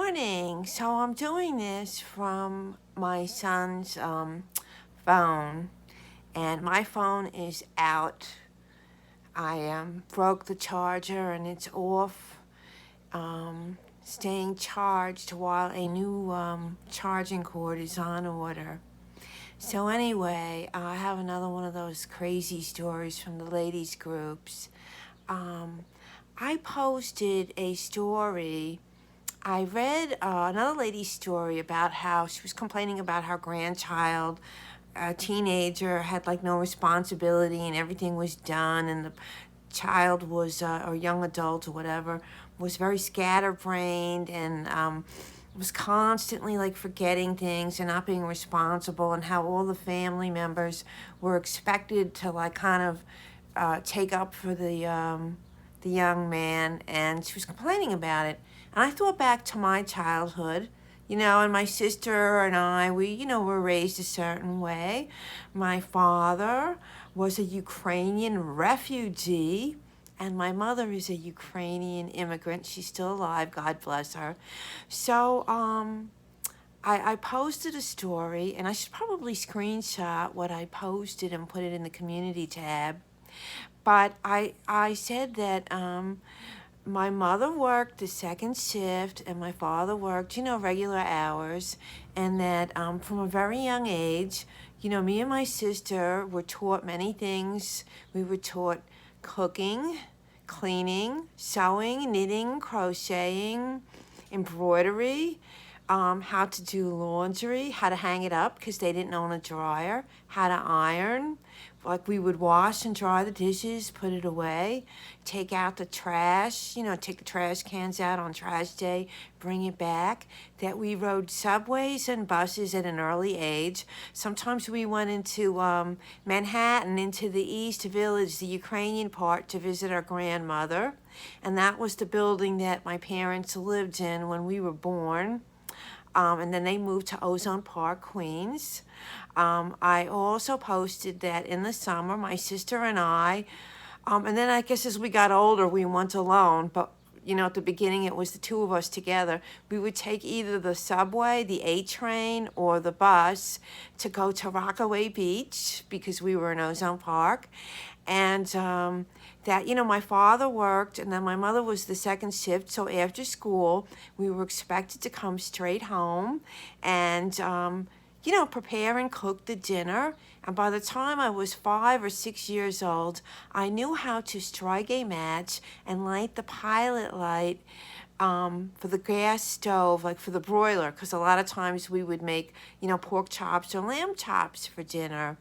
morning. So I'm doing this from my son's phone, and my phone is out. I broke the charger and it's off, staying charged while a new charging cord is on order. So anyway, I have another one of those crazy stories from the ladies groups. I posted a story. I read another lady's story about how she was complaining about her grandchild, a teenager, had like no responsibility and everything was done, and the child was, or young adult or whatever, was very scatterbrained and was constantly like forgetting things and not being responsible, and how all the family members were expected to like kind of take up for the young man, and she was complaining about it. And I thought back to my childhood, and my sister and I, we, were raised a certain way. My father was a Ukrainian refugee, and my mother is a Ukrainian immigrant. She's still alive, God bless her. So, I posted a story, and I should probably screenshot what I posted and put it in the community tab. But I said that my mother worked the second shift and my father worked, regular hours, and that from a very young age, me and my sister were taught many things. We were taught cooking, cleaning, sewing, knitting, crocheting, embroidery, how to do laundry, how to hang it up because they didn't own a dryer, how to iron. Like we would wash and dry the dishes, put it away, take out the trash, take the trash cans out on trash day, bring it back. That we rode subways and buses at an early age. Sometimes we went into Manhattan, into the East Village, the Ukrainian part, to visit our grandmother. And that was the building that my parents lived in when we were born. And then they moved to Ozone Park, Queens. I also posted that in the summer, my sister and I, and then I guess as we got older, we went alone, but at the beginning it was the two of us together. We would take either the subway, the A train, or the bus to go to Rockaway Beach because we were in Ozone Park. And that, my father worked, and then my mother was the second shift. So after school, we were expected to come straight home and, prepare and cook the dinner. And by the time I was 5 or 6 years old, I knew how to strike a match and light the pilot light for the gas stove, like for the broiler, because a lot of times we would make, pork chops or lamb chops for dinner.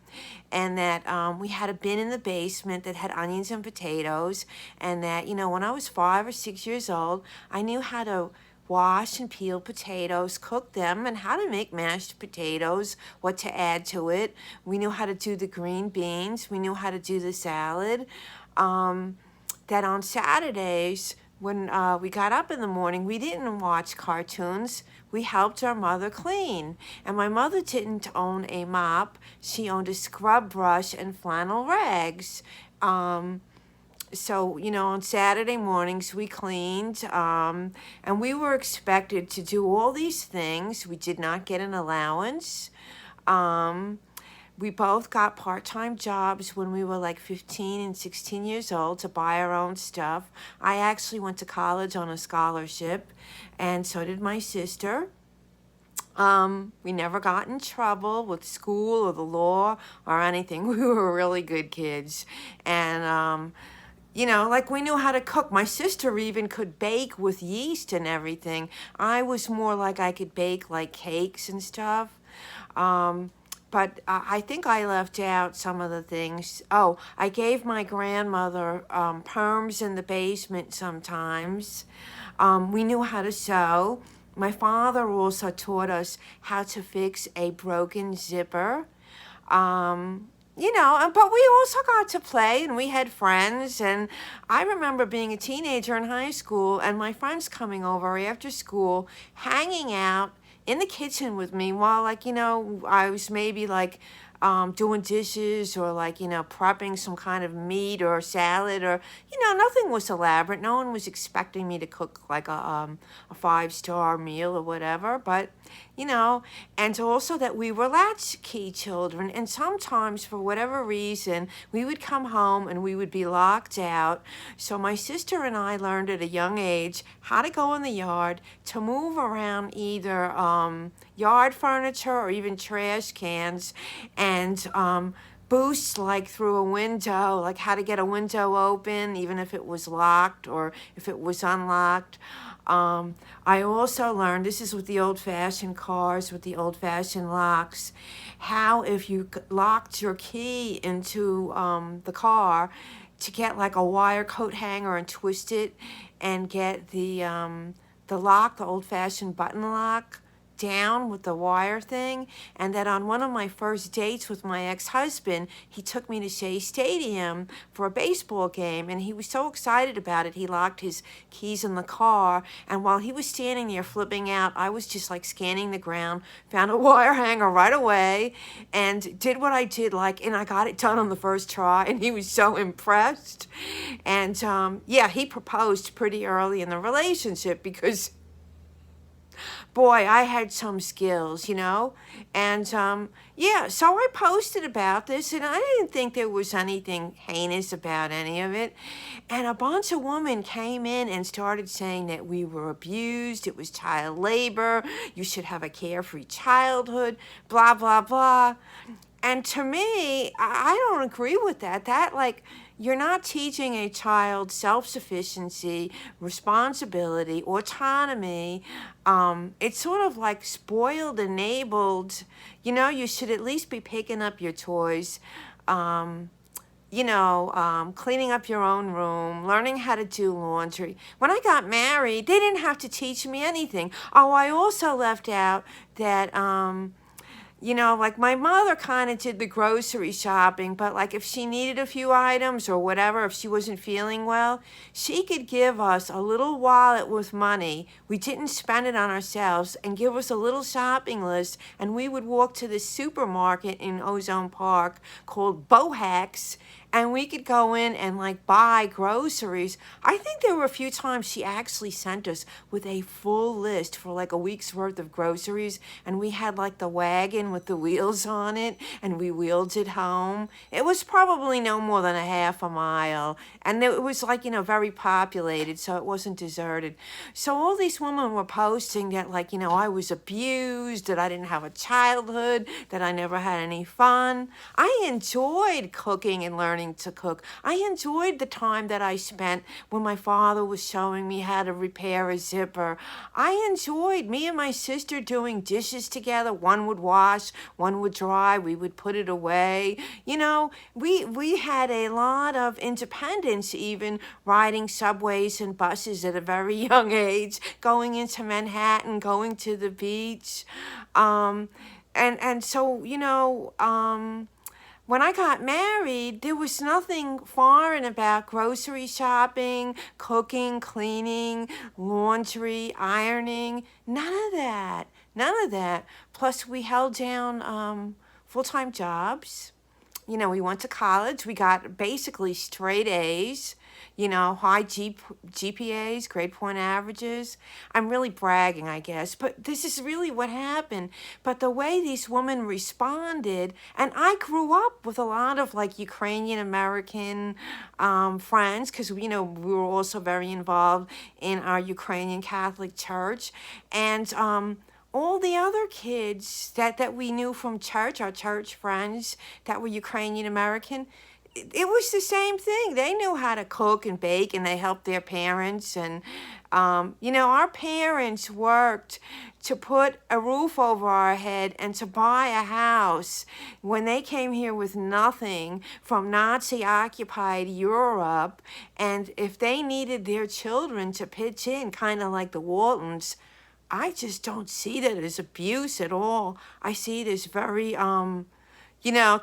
And that we had a bin in the basement that had onions and potatoes. And that, when I was 5 or 6 years old, I knew how to wash and peel potatoes, cook them, and how to make mashed potatoes, what to add to it. We knew how to do the green beans. We knew how to do the salad. That on Saturdays, when we got up in the morning, we didn't watch cartoons. We helped our mother clean. And my mother didn't own a mop. She owned a scrub brush and flannel rags. So, on Saturday mornings we cleaned, and we were expected to do all these things. We did not get an allowance. We both got part-time jobs when we were like 15 and 16 years old to buy our own stuff. I actually went to college on a scholarship, and so did my sister. We never got in trouble with school or the law or anything. We were really good kids. And, like we knew how to cook. My sister even could bake with yeast and everything. I was more like I could bake like cakes and stuff. But I think I left out some of the things. Oh, I gave my grandmother perms in the basement sometimes. We knew how to sew. My father also taught us how to fix a broken zipper. But we also got to play, and we had friends. And I remember being a teenager in high school and my friends coming over after school, hanging out in the kitchen with me while, I was maybe doing dishes or like, prepping some kind of meat or salad or, nothing was elaborate. No one was expecting me to cook like a 5-star meal or whatever, but, and also that we were latchkey children. And sometimes for whatever reason, we would come home and we would be locked out. So my sister and I learned at a young age how to go in the yard, to move around either yard furniture or even trash cans, and boost like through a window, like how to get a window open even if it was locked or if it was unlocked. I also learned, this is with the old-fashioned cars, with the old-fashioned locks, how if you locked your key into the car, to get like a wire coat hanger and twist it and get the lock, the old-fashioned button lock, down with the wire thing. And that on one of my first dates with my ex-husband, he took me to Shea Stadium for a baseball game, and he was so excited about it, he locked his keys in the car, and while he was standing there flipping out, I was just like scanning the ground, found a wire hanger right away, and did what I did, and I got it done on the first try, and he was so impressed. And yeah, he proposed pretty early in the relationship because boy, I had some skills, and yeah, so I posted about this, and I didn't think there was anything heinous about any of it, and a bunch of women came in and started saying that we were abused, it was child labor, you should have a carefree childhood, blah, blah, blah. And to me, I don't agree with that. You're not teaching a child self-sufficiency, responsibility, autonomy. It's sort of like spoiled, enabled. You should at least be picking up your toys, cleaning up your own room, learning how to do laundry. When I got married, they didn't have to teach me anything. Oh, I also left out that, my mother kind of did the grocery shopping, but if she needed a few items or whatever, if she wasn't feeling well, she could give us a little wallet with money. We didn't spend it on ourselves, and give us a little shopping list, and we would walk to the supermarket in Ozone Park called Bohack's, and we could go in and buy groceries. I think there were a few times she actually sent us with a full list for a week's worth of groceries, and we had the wagon with the wheels on it, and we wheeled it home. It was probably no more than a half a mile, and it was very populated, so it wasn't deserted. So all these women were posting that I was abused, that I didn't have a childhood, that I never had any fun. I enjoyed cooking and learning to cook. I enjoyed the time that I spent when my father was showing me how to repair a zipper. I enjoyed me and my sister doing dishes together. One would wash, one would dry, we would put it away. We had a lot of independence, even riding subways and buses at a very young age, going into Manhattan, going to the beach. And so, when I got married, there was nothing foreign about grocery shopping, cooking, cleaning, laundry, ironing, none of that. None of that. Plus, we held down full-time jobs. We went to college. We got basically straight A's, high GPAs, grade point averages. I'm really bragging, I guess, but this is really what happened. But the way these women responded, and I grew up with a lot of Ukrainian American friends, because we were also very involved in our Ukrainian Catholic Church, and all the other kids that we knew from church, our church friends that were Ukrainian American, it was the same thing. They knew how to cook and bake, and they helped their parents. And, our parents worked to put a roof over our head and to buy a house when they came here with nothing from Nazi-occupied Europe. And if they needed their children to pitch in, kind of like the Waltons, I just don't see that as abuse at all. I see it as very,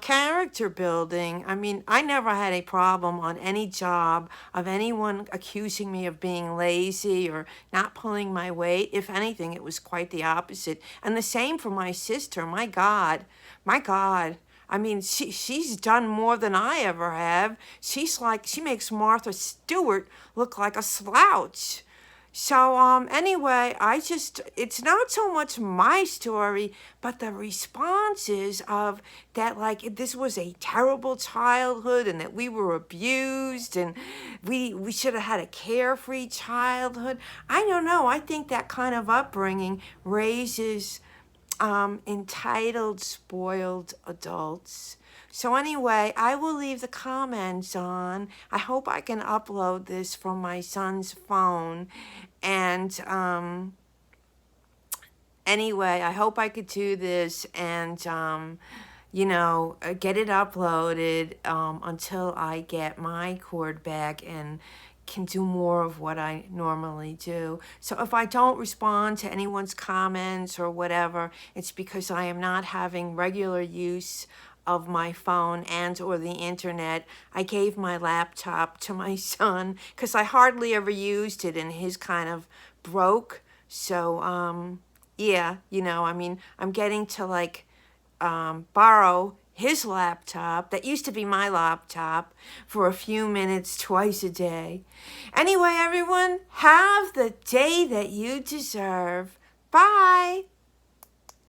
character building. I mean, I never had a problem on any job of anyone accusing me of being lazy or not pulling my weight. If anything, it was quite the opposite. And the same for my sister. My God. I mean, she's done more than I ever have. She makes Martha Stewart look like a slouch. So anyway, it's not so much my story, but the responses of that, like, this was a terrible childhood and that we were abused and we should have had a carefree childhood. I don't know. I think that kind of upbringing raises entitled, spoiled adults. So anyway, I will leave the comments on. I hope I can upload this from my son's phone. And anyway, I hope I could do this and, get it uploaded until I get my cord back and can do more of what I normally do. So if I don't respond to anyone's comments or whatever, it's because I am not having regular use of my phone and or the internet. I gave my laptop to my son because I hardly ever used it and his kind of broke. So yeah, I mean, I'm getting to like borrow his laptop, that used to be my laptop, for a few minutes twice a day. Anyway, everyone, have the day that you deserve. Bye.